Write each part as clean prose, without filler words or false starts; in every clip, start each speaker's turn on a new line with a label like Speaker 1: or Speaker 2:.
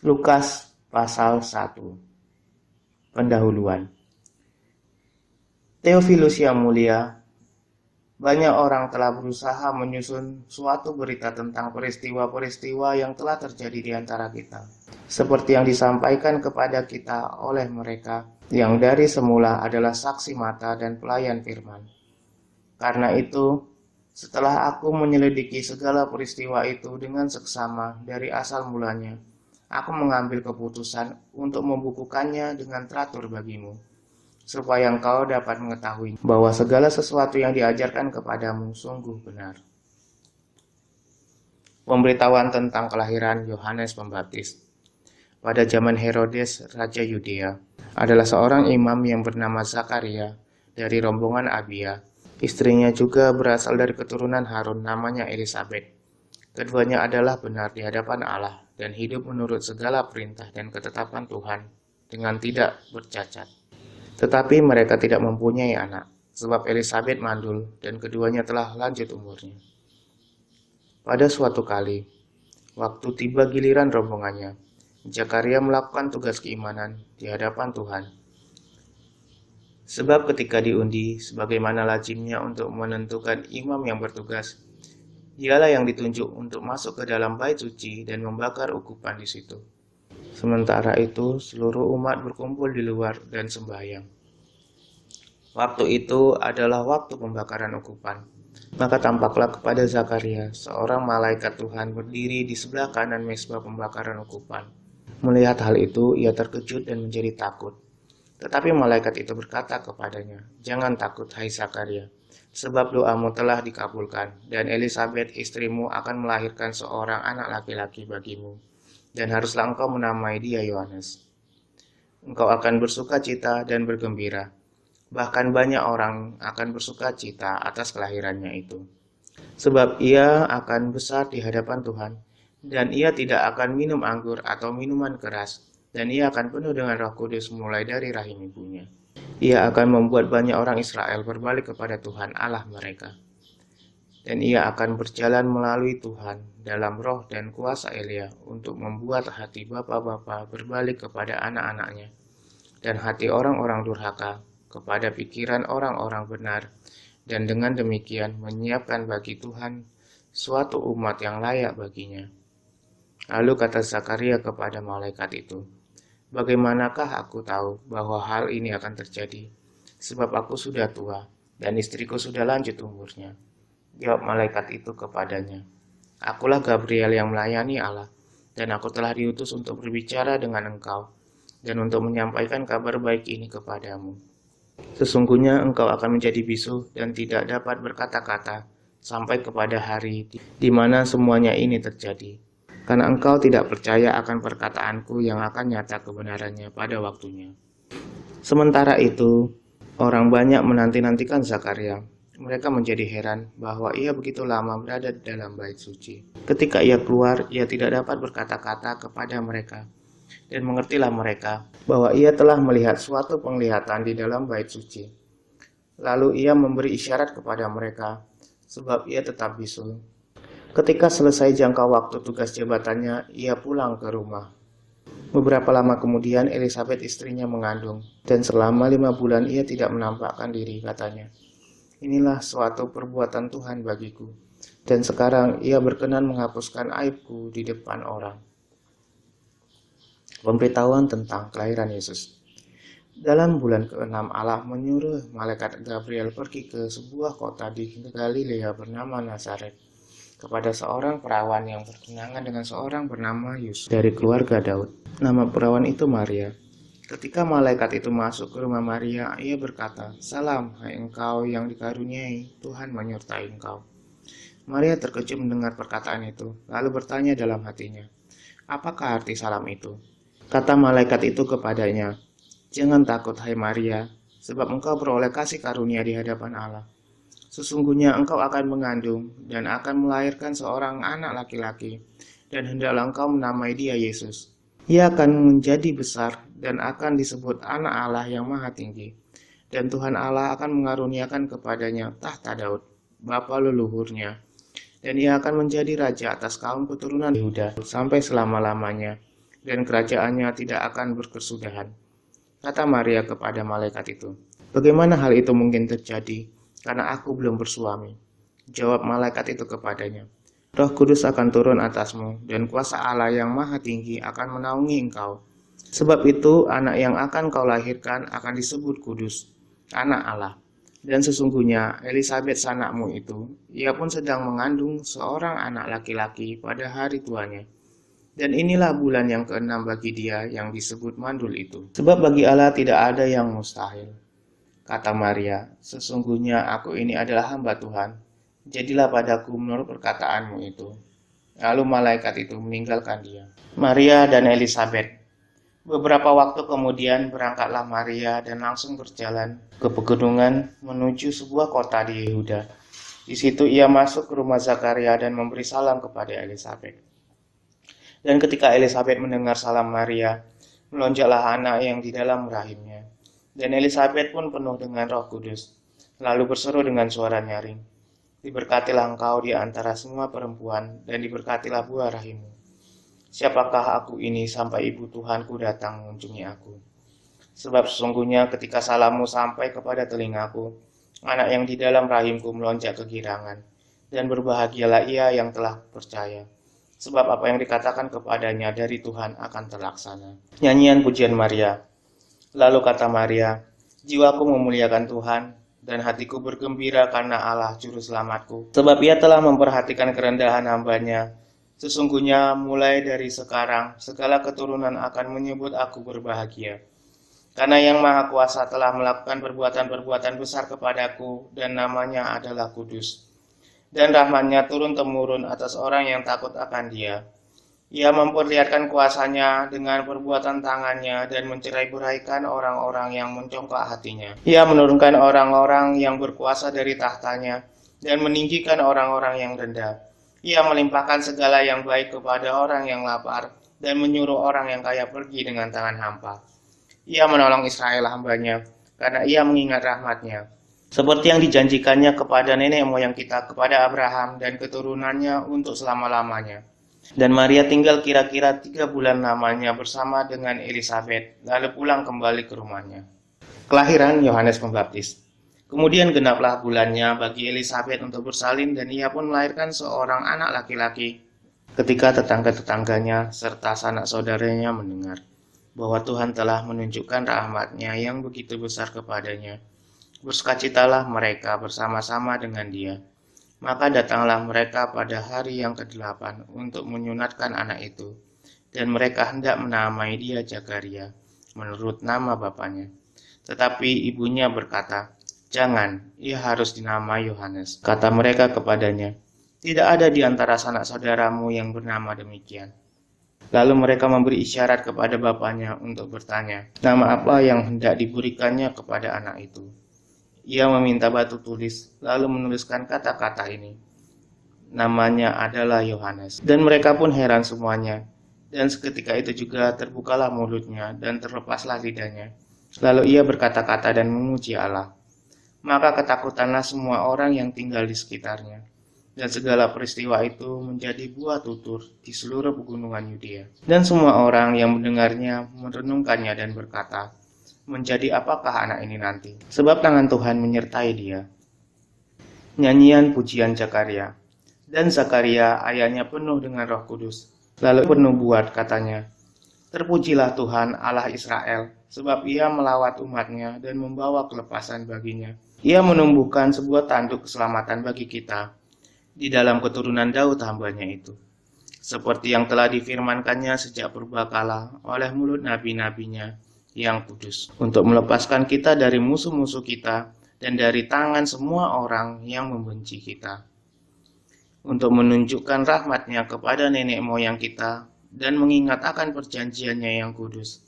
Speaker 1: Lukas pasal 1. Pendahuluan. Theophilus yang mulia, banyak orang telah berusaha menyusun suatu berita tentang peristiwa-peristiwa yang telah terjadi di antara kita, seperti yang disampaikan kepada kita oleh mereka yang dari semula adalah saksi mata dan pelayan firman. Karena itu, setelah aku menyelidiki segala peristiwa itu dengan seksama dari asal mulanya, aku mengambil keputusan untuk membukukannya dengan teratur bagimu, supaya engkau dapat mengetahui bahwa segala sesuatu yang diajarkan kepadamu sungguh benar. Pemberitahuan tentang kelahiran Yohanes Pembaptis. Pada zaman Herodes, Raja Yudea, adalah seorang imam yang bernama Zakaria dari rombongan Abia. Istrinya juga berasal dari keturunan Harun, namanya Elisabet. Keduanya adalah benar di hadapan Allah dan hidup menurut segala perintah dan ketetapan Tuhan dengan tidak bercacat. Tetapi mereka tidak mempunyai anak, sebab Elisabet mandul dan keduanya telah lanjut umurnya. Pada suatu kali, waktu tiba giliran rombongannya, Zakaria melakukan tugas keimanan di hadapan Tuhan. Sebab ketika diundi, sebagaimana lazimnya untuk menentukan imam yang bertugas, dialah yang ditunjuk untuk masuk ke dalam bait suci dan membakar ukupan di situ. Sementara itu, seluruh umat berkumpul di luar dan sembahyang. Waktu itu adalah waktu pembakaran ukupan. Maka tampaklah kepada Zakaria seorang malaikat Tuhan berdiri di sebelah kanan mezbah pembakaran ukupan. Melihat hal itu, ia terkejut dan menjadi takut. Tetapi malaikat itu berkata kepadanya, "Jangan takut, hai Zakaria, sebab doamu telah dikabulkan, dan Elisabet istrimu akan melahirkan seorang anak laki-laki bagimu, dan haruslah engkau menamai dia Yohanes. Engkau akan bersuka cita dan bergembira, bahkan banyak orang akan bersuka cita atas kelahirannya itu. Sebab ia akan besar di hadapan Tuhan, dan ia tidak akan minum anggur atau minuman keras, dan ia akan penuh dengan Roh Kudus mulai dari rahim ibunya. Ia akan membuat banyak orang Israel berbalik kepada Tuhan Allah mereka. Dan ia akan berjalan melalui Tuhan dalam roh dan kuasa Elia untuk membuat hati bapa-bapa berbalik kepada anak-anaknya, dan hati orang-orang durhaka kepada pikiran orang-orang benar, dan dengan demikian menyiapkan bagi Tuhan suatu umat yang layak baginya." Lalu kata Zakaria kepada malaikat itu, "Bagaimanakah aku tahu bahwa hal ini akan terjadi? Sebab aku sudah tua, dan istriku sudah lanjut umurnya." Jawab malaikat itu kepadanya, "Akulah Gabriel yang melayani Allah, dan aku telah diutus untuk berbicara dengan engkau, dan untuk menyampaikan kabar baik ini kepadamu. Sesungguhnya engkau akan menjadi bisu dan tidak dapat berkata-kata sampai kepada hari di mana semuanya ini terjadi, karena engkau tidak percaya akan perkataanku yang akan nyata kebenarannya pada waktunya." Sementara itu, orang banyak menanti-nantikan Zakaria. Mereka menjadi heran bahwa ia begitu lama berada di dalam bait suci. Ketika ia keluar, ia tidak dapat berkata-kata kepada mereka. Dan mengertilah mereka bahwa ia telah melihat suatu penglihatan di dalam bait suci. Lalu ia memberi isyarat kepada mereka, sebab ia tetap bisu. Ketika selesai jangka waktu tugas jabatannya, ia pulang ke rumah. Beberapa lama kemudian Elisabet istrinya mengandung, dan selama 5 bulan ia tidak menampakkan diri, katanya, "Inilah suatu perbuatan Tuhan bagiku, dan sekarang ia berkenan menghapuskan aibku di depan orang." Pemberitahuan tentang kelahiran Yesus. Dalam bulan ke-6 Allah menyuruh malaikat Gabriel pergi ke sebuah kota di Galilea bernama Nazaret, kepada seorang perawan yang bertunangan dengan seorang bernama Yusuf dari keluarga Daud. Nama perawan itu Maria. Ketika malaikat itu masuk ke rumah Maria, ia berkata, "Salam, hai engkau yang dikaruniai, Tuhan menyertai engkau." Maria terkejut mendengar perkataan itu, lalu bertanya dalam hatinya, "Apakah arti salam itu?" Kata malaikat itu kepadanya, "Jangan takut, hai Maria, sebab engkau beroleh kasih karunia di hadapan Allah. Sesungguhnya engkau akan mengandung dan akan melahirkan seorang anak laki-laki, dan hendaklah engkau menamai dia Yesus. Ia akan menjadi besar dan akan disebut Anak Allah yang Maha Tinggi. Dan Tuhan Allah akan mengaruniakan kepadanya tahta Daud, bapa leluhurnya, dan ia akan menjadi raja atas kaum keturunan Yehuda sampai selama-lamanya, dan kerajaannya tidak akan berkesudahan. Kata Maria kepada malaikat itu, "Bagaimana hal itu mungkin terjadi, karena aku belum bersuami?" Jawab malaikat itu kepadanya, "Roh Kudus akan turun atasmu, dan kuasa Allah yang Maha Tinggi akan menaungi engkau. Sebab itu, anak yang akan kau lahirkan akan disebut kudus, anak Allah. Dan sesungguhnya Elisabet sanakmu itu, ia pun sedang mengandung seorang anak laki-laki pada hari tuanya. Dan inilah bulan yang keenam bagi dia yang disebut mandul itu. Sebab bagi Allah tidak ada yang mustahil." Kata Maria, "Sesungguhnya aku ini adalah hamba Tuhan. Jadilah padaku menurut perkataanmu itu." Lalu malaikat itu meninggalkan dia. Maria dan Elisabet. Beberapa waktu kemudian berangkatlah Maria dan langsung berjalan ke pegunungan menuju sebuah kota di Yehuda. Di situ ia masuk ke rumah Zakaria dan memberi salam kepada Elisabet. Dan ketika Elisabet mendengar salam Maria, melonjaklah anak yang di dalam rahimnya. Dan Elisabet pun penuh dengan Roh Kudus, lalu berseru dengan suara nyaring, "Diberkatilah engkau di antara semua perempuan, dan diberkatilah buah rahimmu. Siapakah aku ini sampai ibu Tuhanku datang mengunjungi aku? Sebab sesungguhnya ketika salammu sampai kepada telingaku, anak yang di dalam rahimku melonjak kegirangan, dan berbahagialah ia yang telah percaya. Sebab apa yang dikatakan kepadanya dari Tuhan akan terlaksana." Nyanyian Pujian Maria. Lalu kata Maria, "Jiwaku memuliakan Tuhan, dan hatiku bergembira karena Allah Juru Selamatku. Sebab ia telah memperhatikan kerendahan hambanya. Sesungguhnya mulai dari sekarang, segala keturunan akan menyebut aku berbahagia. Karena Yang Maha Kuasa telah melakukan perbuatan-perbuatan besar kepadaku, dan namanya adalah kudus. Dan rahmat-Nya turun-temurun atas orang yang takut akan Dia. Ia memperlihatkan kuasanya dengan perbuatan tangannya dan mencerai-beraikan orang-orang yang mencongkak hatinya. Ia menurunkan orang-orang yang berkuasa dari tahtanya dan meninggikan orang-orang yang rendah. Ia melimpahkan segala yang baik kepada orang yang lapar dan menyuruh orang yang kaya pergi dengan tangan hampa. Ia menolong Israel hambanya karena ia mengingat rahmat-Nya, seperti yang dijanjikannya kepada nenek moyang kita, kepada Abraham dan keturunannya untuk selama-lamanya." Dan Maria tinggal kira-kira 3 bulan lamanya bersama dengan Elisabet, lalu pulang kembali ke rumahnya. Kelahiran Yohanes Pembaptis. Kemudian genaplah bulannya bagi Elisabet untuk bersalin, dan ia pun melahirkan seorang anak laki-laki. Ketika tetangga-tetangganya serta sanak saudaranya mendengar bahwa Tuhan telah menunjukkan rahmat-Nya yang begitu besar kepadanya, bersukacitalah mereka bersama-sama dengan dia. Maka datanglah mereka pada hari yang ke-8 untuk menyunatkan anak itu, dan mereka hendak menamai dia Zakaria, menurut nama bapaknya. Tetapi ibunya berkata, "Jangan, ia harus dinamai Yohanes." Kata mereka kepadanya, "Tidak ada di antara sanak saudaramu yang bernama demikian." Lalu mereka memberi isyarat kepada bapaknya untuk bertanya, nama apa yang hendak diberikannya kepada anak itu. Ia meminta batu tulis, lalu menuliskan kata-kata ini, "Namanya adalah Yohanes." Dan mereka pun heran semuanya. Dan seketika itu juga terbukalah mulutnya dan terlepaslah lidahnya. Lalu ia berkata-kata dan memuji Allah. Maka ketakutanlah semua orang yang tinggal di sekitarnya. Dan segala peristiwa itu menjadi buah tutur di seluruh pegunungan Yudea. Dan semua orang yang mendengarnya merenungkannya dan berkata, "Menjadi apakah anak ini nanti? Sebab tangan Tuhan menyertai dia." Nyanyian Pujian Zakaria. Dan Zakaria ayahnya penuh dengan Roh Kudus. Lalu bernubuat katanya, "Terpujilah Tuhan Allah Israel, sebab ia melawat umatnya dan membawa kelepasan baginya. Ia menumbuhkan sebuah tanduk keselamatan bagi kita di dalam keturunan Daud hambanya itu, seperti yang telah difirmankannya sejak purbakala oleh mulut nabi-nabinya yang kudus, untuk melepaskan kita dari musuh-musuh kita dan dari tangan semua orang yang membenci kita, untuk menunjukkan rahmat-Nya kepada nenek moyang kita dan mengingat akan perjanjiannya yang kudus,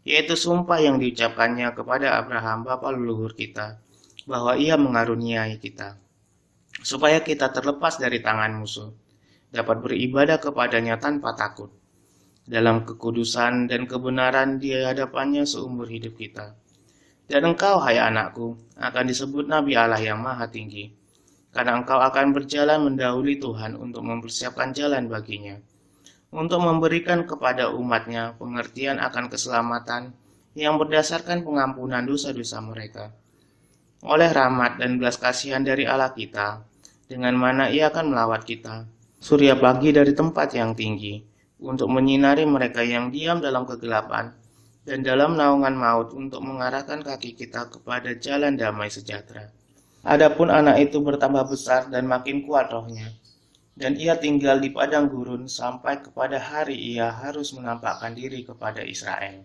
Speaker 1: yaitu sumpah yang diucapkannya kepada Abraham bapa leluhur kita, bahwa ia mengaruniai kita, supaya kita terlepas dari tangan musuh, dapat beribadah kepadanya tanpa takut, dalam kekudusan dan kebenaran di hadapannya seumur hidup kita. Dan engkau, hai anakku, akan disebut Nabi Allah yang Maha Tinggi, karena engkau akan berjalan mendahului Tuhan untuk mempersiapkan jalan baginya, untuk memberikan kepada umatnya pengertian akan keselamatan yang berdasarkan pengampunan dosa-dosa mereka. Oleh rahmat dan belas kasihan dari Allah kita, dengan mana Ia akan melawat kita, surya pagi dari tempat yang tinggi, untuk menyinari mereka yang diam dalam kegelapan, dan dalam naungan maut untuk mengarahkan kaki kita kepada jalan damai sejahtera. Adapun anak itu bertambah besar dan makin kuat rohnya, dan ia tinggal di padang gurun sampai kepada hari ia harus menampakkan diri kepada Israel.